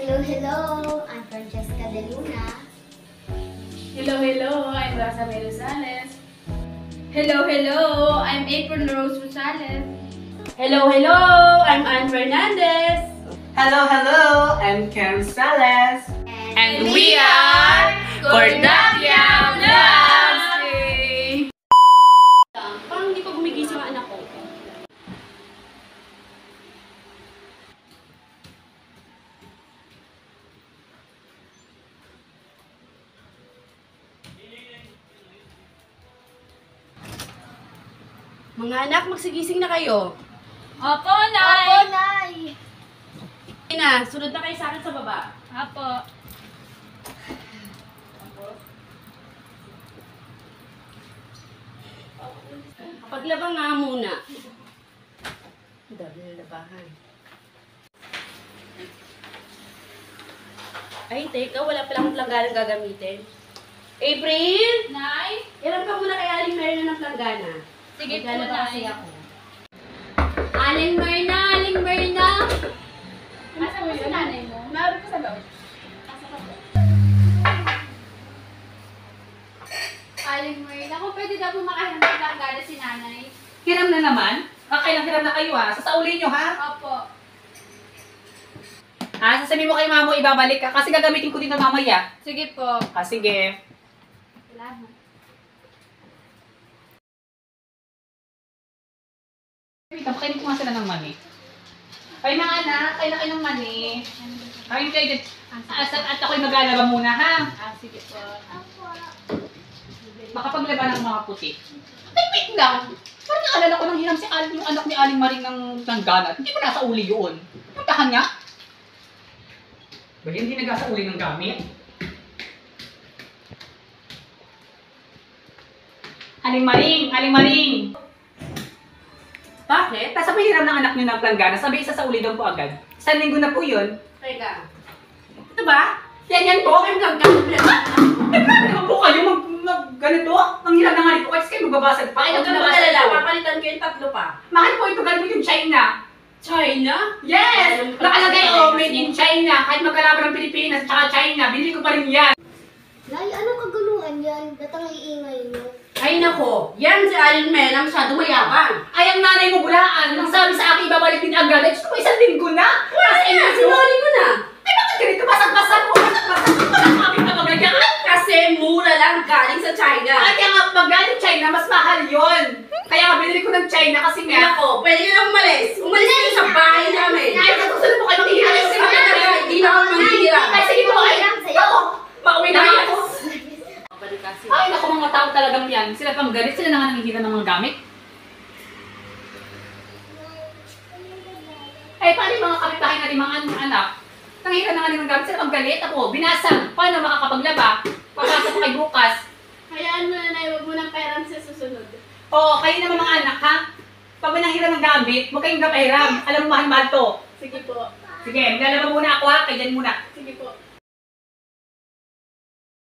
Hello, I'm Francesca De Luna. Hello, I'm Rosa May Rosales. Hello, I'm April Rose Rosales. Hello, I'm Ann Fernandez. Hello, I'm Karen Sales. And we are Cordapia Vlogs! Parang hindi pa gumigising ang anak ko. Mga anak, magsigising na kayo. Opo, Nay! Opo, Nay! Na, sunod na kayo sa akin sa baba. Opo. Paglaba nga muna. Ang dami na labahan. Ay, teka, wala palang planggana gagamitin. April! Nay? Ilan ka muna kay Aling Mary na ng planggana? Sige po, Planggana ba Nay. kasi ako? Aling Myrna! Asa mo si nanay mo? Naroon ko sa loob. Aling Myrna, kung pwede daw po makahiram ng planggana si nanay. Hiram na naman? Kailang hiram na kayo ha? Sasaulin nyo ha? Opo. Sasabihin mo kay mama mo ibabalik ka kasi gagamitin ko dito mamaya. Sige po. Sige. Salamat. Pakainin ko nga sila ng mani. Ay mga anak, kain na kayo ng mani. Kain kayo dyan. At ako'y maglalaba muna ha? Sige po. Makapaglaban ng mga puti. Ay, wait lang. Parang naalala ko nang hiram si Aling, yung anak ni Aling Maring ng ganat. Hindi ba nasa uli yun? Puntahan niya? Ba yan, hindi nagasa uli ng gamit? Aling Maring! Bakit? Tapos sabi hiram ng anak niyo ng planggana, sabi isa sa uli doon po agad. Isang linggo na po yun. Teka. Ito ba? Yan po. Okay lang kami. Grabe naman po kayo ganito. Ang hirap na nga nito. Kasi kayo magbabasag pa. Ay, huwag ka na magalala. Papalitan ko yung tatlo pa. Mahal po ito. Galing yung China. China? Yes! Nakalagay made in China. Kahit magkalaban ng Pilipinas at China, binili ko pa rin yan. Nay, anong kaguluhan yan? Ba't ang iingay mo? Ay nako, yan si Aling Mena masyado mayabang. Ay, ang nanay mo bulaan. Nang sabi sa akin, ibabalik din agad. Ay, gusto ko isang linggo na. Wala na, sinuli ko na. Ay, bakit ganito? Basag-basag po. Basag-basag. Sabi ka magagaan. Kasi mura lang galing sa China. Ay, kaya nga, pag galing China, mas mahal yun. Kaya nga, binili ko ng China kasi Ay nga. nako, pwede ka na umalis. Umalis ka na sa bahay namin. Ay, kasusunod mo kayo maghihiram. Ay, sige na, hindi na ako manghihirap. Ay, sige po. Ay, ako. Mauwi na nga ako. Kasi. Ay, naku, mga tao talagang yan. Sila pang galit, sila na nga nanghihirap ng mga gamit. Ay, paano yung mga kapitbahay natin, mga anak? Nanghihirap na nga ng gamit, sila pang galit. Ako, binasag. Paano makakapaglaba? Pagkasa pa kay bukas. Hayaan mo na, Nay. Huwag mo nang pairam sa susunod. Oo, kayo naman mga anak, ha? Pag may nanghiram ng gamit, huwag kayong gapahiram. Alam mo, mahal-mahal to. Sige po. Sige, maglalaba muna ako, ha? Kayo dyan muna. Sige po.